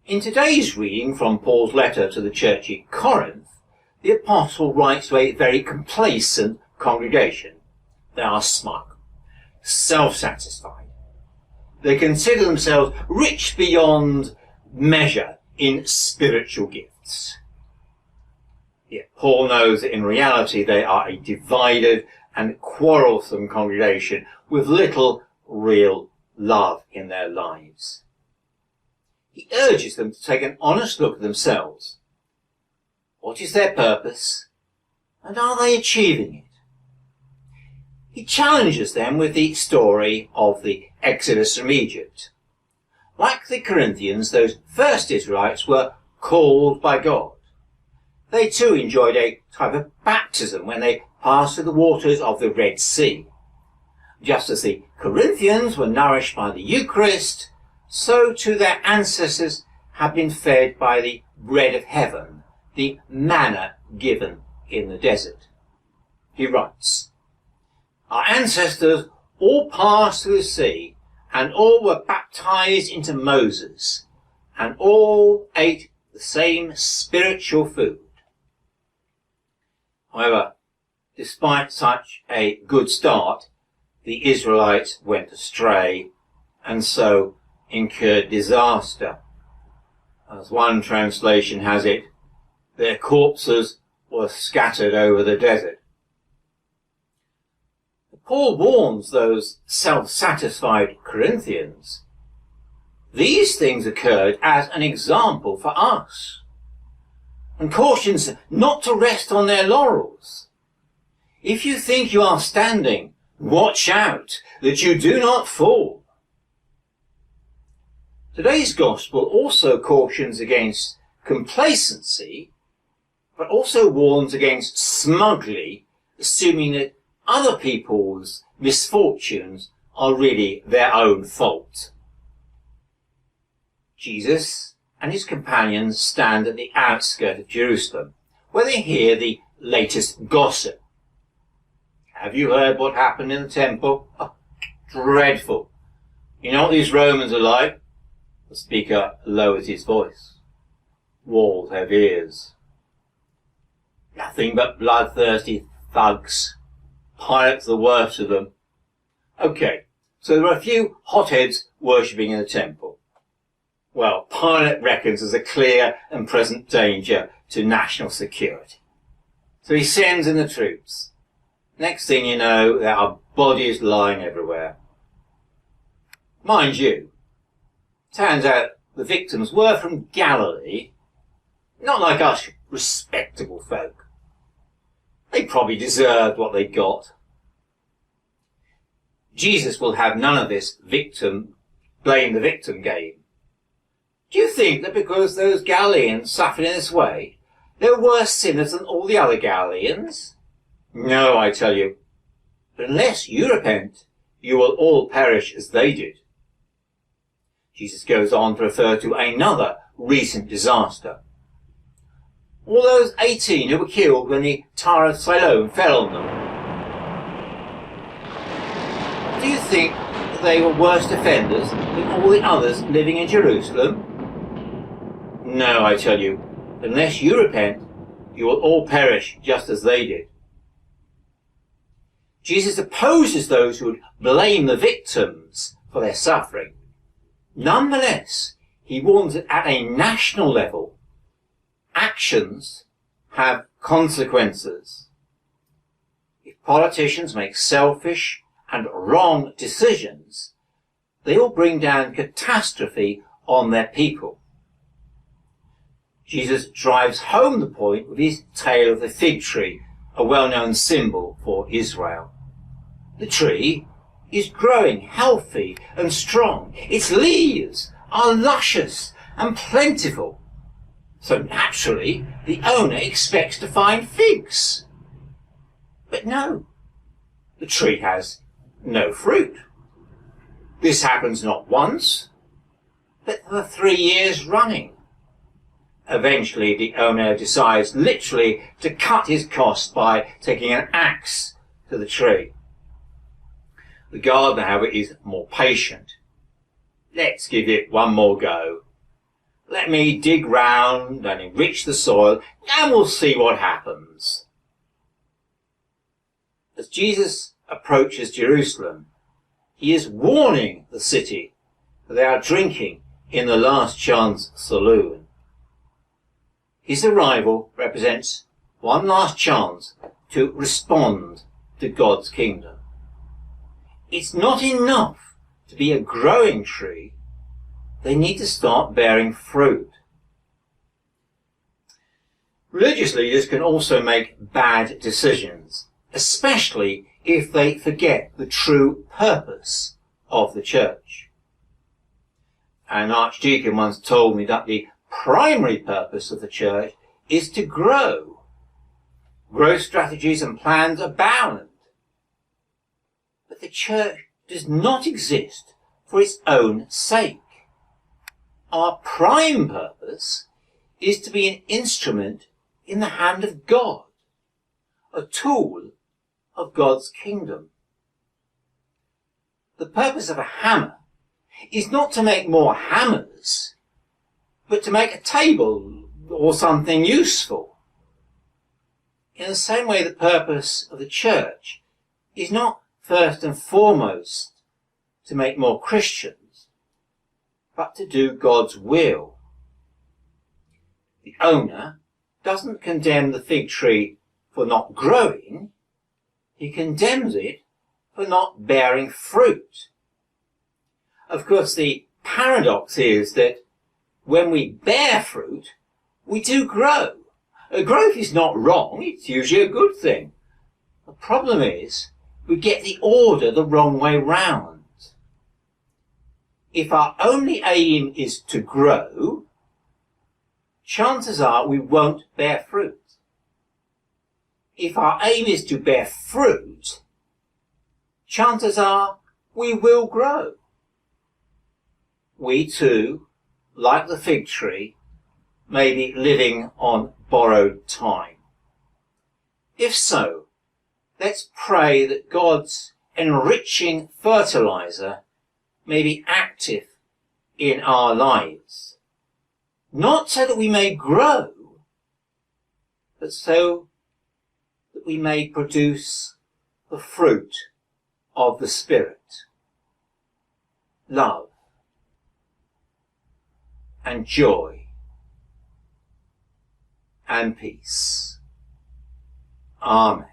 In today's reading from Paul's letter to the church in Corinth, the apostle writes to a very complacent congregation. They are smug, self-satisfied. They consider themselves rich beyond measure in spiritual gifts. Yet Paul knows that in reality they are a divided and quarrelsome congregation with little real love in their lives. He urges them to take an honest look at themselves. What is their purpose, and are they achieving it? He challenges them with the story of the Exodus from Egypt. Like the Corinthians, those first Israelites were called by God. They too enjoyed a type of baptism when they passed through the waters of the Red Sea. Just as the Corinthians were nourished by the Eucharist, so too their ancestors have been fed by the bread of heaven, the manna given in the desert. He writes, "Our ancestors all passed through the sea, and all were baptized into Moses, and all ate the same spiritual food." However, despite such a good start, the Israelites went astray, and so incurred disaster. As one translation has it, their corpses were scattered over the desert. Paul warns those self-satisfied Corinthians. These things occurred as an example for us, and cautions not to rest on their laurels. If you think you are standing, watch out that you do not fall. Today's gospel also cautions against complacency, but also warns against smugly assuming that other people's misfortunes are really their own fault. Jesus and his companions stand at the outskirts of Jerusalem, where they hear the latest gossip. Have you heard what happened in the temple? Oh, dreadful. You know what these Romans are like? The speaker lowers his voice. Walls have ears. Nothing but bloodthirsty thugs. Pilate's the worst of them. Okay, so there are a few hotheads worshipping in the temple. Well, Pilate reckons there's a clear and present danger to national security. So he sends in the troops. Next thing you know, there are bodies lying everywhere. Mind you, turns out the victims were from Galilee, not like us respectable folk. They probably deserved what they got. Jesus will have none of this blame the victim game. Do you think that because those Galileans suffered in this way, they were worse sinners than all the other Galileans? No, I tell you. But unless you repent, you will all perish as they did. Jesus goes on to refer to another recent disaster. All those 18 who were killed when the Tower of Siloam fell on them. Do you think that they were worse offenders than all the others living in Jerusalem? No, I tell you, unless you repent, you will all perish just as they did. Jesus opposes those who would blame the victims for their suffering. Nonetheless, he warns that at a national level, actions have consequences. If politicians make selfish and wrong decisions, they will bring down catastrophe on their people. Jesus drives home the point with his tale of the fig tree, a well-known symbol for Israel. The tree is growing healthy and strong. Its leaves are luscious and plentiful. So naturally, the owner expects to find figs. But no, the tree has no fruit. This happens not once, but for 3 years running. Eventually, the owner decides literally to cut his costs by taking an axe to the tree. The gardener, however, is more patient. Let's give it one more go. Let me dig round and enrich the soil, and we'll see what happens. As Jesus approaches Jerusalem, he is warning the city that they are drinking in the last chance saloon. His arrival represents one last chance to respond to God's kingdom. It's not enough to be a growing tree. They need to start bearing fruit. Religious leaders can also make bad decisions, especially if they forget the true purpose of the church. An archdeacon once told me that the primary purpose of the church is to grow. Growth strategies and plans abound. But the church does not exist for its own sake. Our prime purpose is to be an instrument in the hand of God, a tool of God's kingdom. The purpose of a hammer is not to make more hammers, but to make a table or something useful. In the same way, the purpose of the church is not first and foremost to make more Christians, but to do God's will. The owner doesn't condemn the fig tree for not growing, he condemns it for not bearing fruit. Of course, the paradox is that when we bear fruit, we do grow. Growth is not wrong, it's usually a good thing. The problem is, we get the order the wrong way round. If our only aim is to grow, chances are we won't bear fruit. If our aim is to bear fruit, chances are we will grow. We too, like the fig tree, may be living on borrowed time. If so, let's pray that God's enriching fertilizer may be active in our lives, not so that we may grow, but so that we may produce the fruit of the Spirit: love and joy and peace. Amen.